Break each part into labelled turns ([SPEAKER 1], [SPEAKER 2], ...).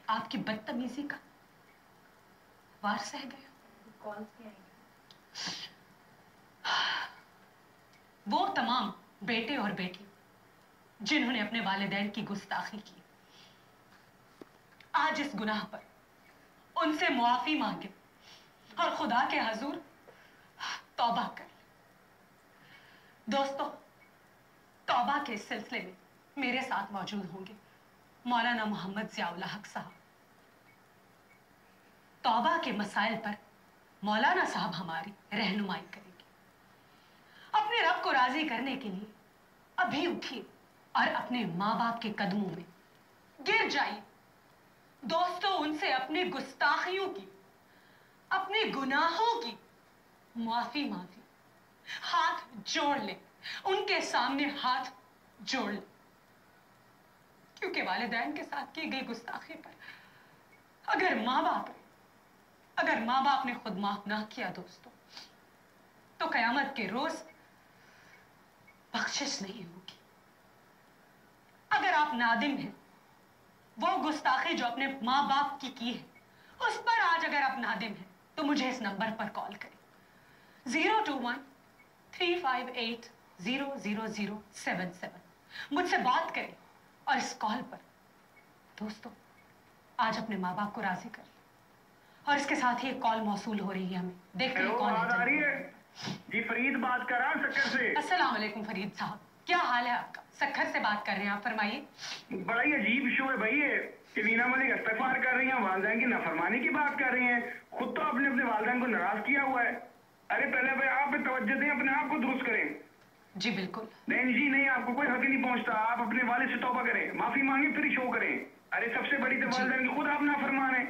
[SPEAKER 1] आपकी बदतमीजी का वार सह गए। वो तमाम बेटे और बेटी जिन्होंने अपने वालिदैन की गुस्ताखी की, आज इस गुनाह पर उनसे मुआफी मांगे और खुदा के हजूर तौबा कर। दोस्तों, तौबा के इस सिलसिले में मेरे साथ मौजूद होंगे मौलाना मोहम्मद ज़िया-उल हक साहब। तौबा के मसाइल पर मौलाना साहब हमारी रहनुमाई करेंगे। अपने रब को राजी करने के लिए अभी उठिए और अपने माँ बाप के कदमों में गिर जाइए। दोस्तों, उनसे अपनी गुस्ताखियों की, अपने गुनाहों की माफी मांगे, हाथ जोड़ ले, उनके सामने हाथ जोड़ ले, क्योंकि वालिदैन के साथ की गई गुस्ताखी पर अगर माँ बाप ने खुद माफ ना किया दोस्तों, तो कयामत के रोज बख्शिश नहीं होगी। अगर आप नादिम हैं, वो गुस्ताखी जो अपने माँ बाप की है, उस पर आज अगर आप नादिम हैं, तो मुझे इस नंबर पर कॉल करें 021-358-00077। मुझसे बात करें और इस कॉल पर दोस्तों आज अपने माँ बाप को राजी कर लें। और इसके साथ ही एक कॉल मौसूल हो रही है हमें, देखते हैं कौन
[SPEAKER 2] आ रही है। जी फरीद बात कर रहा हूं सक्खर से।
[SPEAKER 1] अस्सलाम वालेकुम फरीद साहब, क्या हाल है आपका? सक्खर से बात कर रहे हैं आप, फरमाइए।
[SPEAKER 2] बड़ा ही अजीब इशू है भाई ये कि वीना मलिक इस्तगफार कर रही हैं, वालिदैन की नाफरमानी की बात कर रही हैं। खुद तो आपने अपने वालिदैन को नाराज किया हुआ है। अरे पहले भाई आप तवज्जो दें, अपने आप को दुरुस्त करें।
[SPEAKER 1] जी बिल्कुल।
[SPEAKER 2] नहीं जी नहीं, आपको कोई हक नहीं पहुंचता। आप अपने वालिद से तौबा करें, माफी मांगे, फिर शो करें। अरे सबसे बड़ी तो वालिदैन की खुद आप नाफरमान हैं।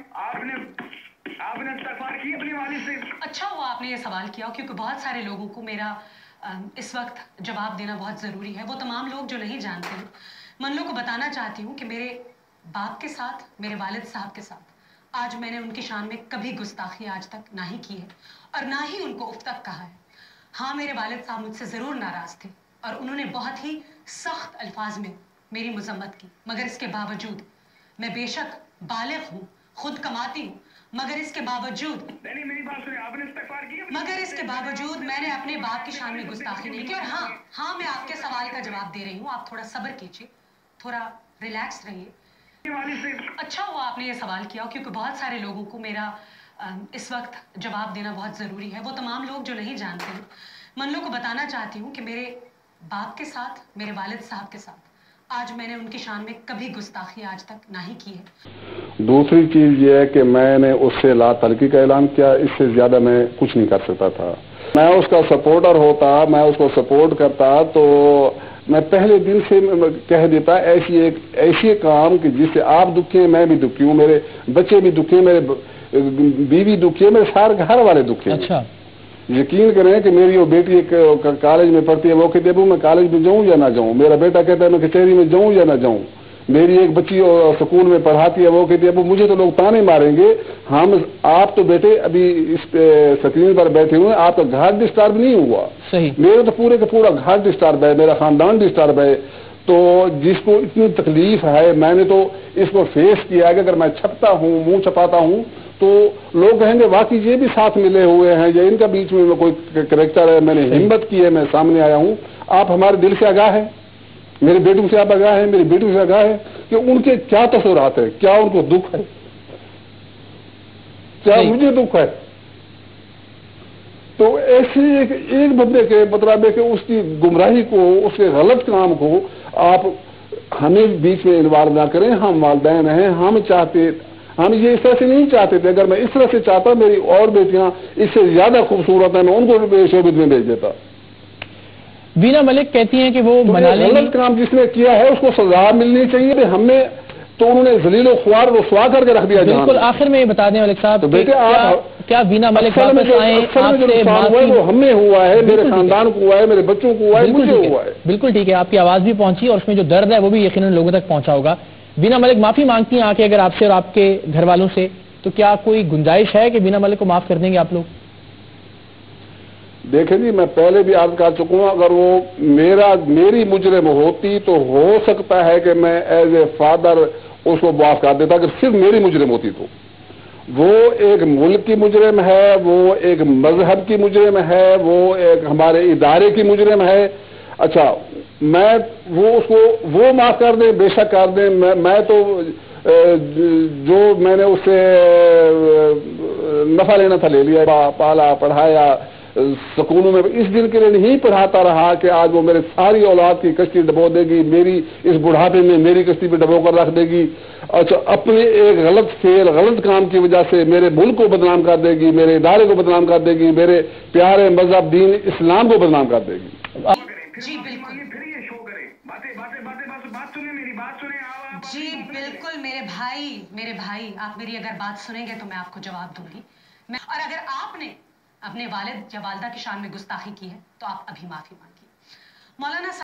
[SPEAKER 2] आपने इस्तगफार की अपने वालिद से।
[SPEAKER 1] अच्छा हुआ आपने ये सवाल किया, क्योंकि बहुत सारे लोगों को मेरा इस वक्त जवाब देना बहुत ज़रूरी है। वो तमाम लोग जो नहीं जानते हैं, मैं उन लोगों को बताना चाहती हूँ कि मेरे बाप के साथ, मेरे वालिद साहब के साथ आज मैंने उनकी शान में कभी गुस्ताखी आज तक ना ही की है और ना ही उनको उफ तक कहा है। हाँ, मेरे वालिद साहब मुझसे ज़रूर नाराज़ थे और उन्होंने बहुत ही सख्त अल्फाज में मेरी मजम्मत की, मगर इसके बावजूद मैं बेशक बालिग हूँ, खुद कमाती हूँ, मगर इसके बावजूद
[SPEAKER 2] मेरी बात सुनिए, आपने इस्तगफार किया,
[SPEAKER 1] मगर इसके बावजूद मैंने अपने बाप की शान में गुस्ताखी नहीं की। और हाँ, मैं आपके सवाल का जवाब दे रही हूँ, आप थोड़ा सब्र कीजिए, थोड़ा रिलैक्स रहिए। अच्छा हुआ आपने ये सवाल किया, क्योंकि बहुत सारे लोगों को मेरा इस वक्त जवाब देना बहुत ज़रूरी है। वो तमाम लोग जो नहीं जानते हैं, मैं उन लोगों को बताना चाहती हूँ कि मेरे बाप के साथ, मेरे वालिद साहब के साथ आज मैंने उनकी शान में कभी गुस्ताखी आज तक ना ही की है।
[SPEAKER 3] दूसरी चीज़ ये है कि मैंने उससे ला तर्की का ऐलान किया, इससे ज़्यादा मैं कुछ नहीं कर सकता था। मैं उसका सपोर्टर होता, मैं उसको सपोर्ट करता, तो मैं पहले दिन से कह देता ऐसी काम कि जिससे आप दुखी हैं, मैं भी दुखी हूँ, मेरे बच्चे भी दुखी हैं, मेरे बीवी दुखी है, मेरे सारे घर वाले दुखी हैं। अच्छा, यकीन करें कि मेरी वो बेटी एक कॉलेज में पढ़ती है, वो कहती है अबू मैं कॉलेज में जाऊँ या ना जाऊँ। मेरा बेटा कहता है मैं कचहरी में जाऊँ या ना जाऊँ। मेरी एक बच्ची स्कूल में पढ़ाती है, वो कहती है अबू मुझे तो लोग ताने मारेंगे। आप तो बेटे अभी इस स्क्रीन पर बैठे हुए, आपका घर डिस्टर्ब नहीं हुआ। सही, मेरे तो पूरे का पूरा घर डिस्टर्ब है, मेरा खानदान डिस्टर्ब है। तो जिसको इतनी तकलीफ है, मैंने तो इसको फेस किया है कि अगर मैं छपता हूँ, मुंह छपाता हूँ, तो लोग कहेंगे वाकई ये भी साथ मिले हुए हैं, या इनका बीच में कोई कैरेक्टर है। मैंने हिम्मत की है, मैं सामने आया हूँ। आप हमारे दिल से आगाह है, मेरे बेटों से आप आगाह है, मेरी बेटों से आगाह है कि उनके क्या तसव्वुरात है, क्या उनको दुख है, क्या मुझे दुख है। तो ऐसे एक बंदे के मतलब है कि उसकी गुमराही को, उसके गलत काम को आप हमें बीच में इन्वॉल्व ना करें। हम वालिदैन हैं, हम ये इस तरह से नहीं चाहते थे। अगर मैं इस तरह से चाहता, मेरी और बेटियां इससे ज्यादा खूबसूरत हैं, मैं उनको शोभित में भेज देता।
[SPEAKER 4] वीना मलिक कहती हैं कि वो
[SPEAKER 3] गलत काम जिसने किया है उसको सजा मिलनी चाहिए। हमने तो उन्होंने जलीलो ख्वार रुसवा करके रख दिया।
[SPEAKER 4] बिल्कुल, आखिर में बता दें मलिक साहब,
[SPEAKER 3] तो बेटे आप
[SPEAKER 4] क्या वीना मलिक
[SPEAKER 3] वो हमें हुआ है, मेरे खानदान को हुआ है, मेरे बच्चों को हुआ है, मुझे हुआ है।
[SPEAKER 4] बिल्कुल ठीक है, आपकी आवाज भी पहुंची और उसमें जो दर्द है वो भी यकीनन लोगों तक पहुंचा होगा। वीना मलिक माफी मांगती हैं आके अगर आपसे और आपके घर वालों से, तो क्या कोई गुंजाइश है कि वीना मलिक को माफ कर देंगे आप लोग?
[SPEAKER 3] देखें जी, मैं पहले भी अर्ज कर चुका हूं, अगर वो मेरी मुजरिम होती तो हो सकता है कि मैं एज ए फादर اس کو معاف کر دیتا اگر صرف میری مجرم ہوتی تو. وہ ایک ملک کی مجرم ہے, وہ ایک مذہب کی مجرم ہے, وہ ایک ہمارے ادارے کی مجرم ہے. اچھا میں وہ اس کو وہ معاف کر دیں, بے شک کر دیں. میں تو جو میں نے اس سے نفع لینا تھا لے لیا, پالا پڑھایا سکولوں میں, اس دن کے لیے نہیں پڑھاتا رہا کہ آج وہ میرے ساری اولاد کی کشتی ڈبو دے گی, میری اس بڑھاپے میں میری کشتی پہ ڈبو کر رکھ دے گی. اچھا اپنے ایک غلط فعل غلط کام کی وجہ سے میرے ملک کو بدنام کر دے گی, میرے ادارے کو بدنام کر دے گی, میرے پیارے مذہب دین اسلام کو بدنام کر دے گی.
[SPEAKER 1] جی بالکل,
[SPEAKER 2] پھر یہ شو کریں, بات سنیں, میری بات سنیں آپ.
[SPEAKER 1] جی بالکل میرے بھائی آپ میری اگر بات سنیں گے تو میں آپ کو جواب دوں گی. اور اگر آپ نے اپنے والد یا والدہ کی شان میں گستاخی کی ہے تو آپ ابھی معافی مانگیے. مولانا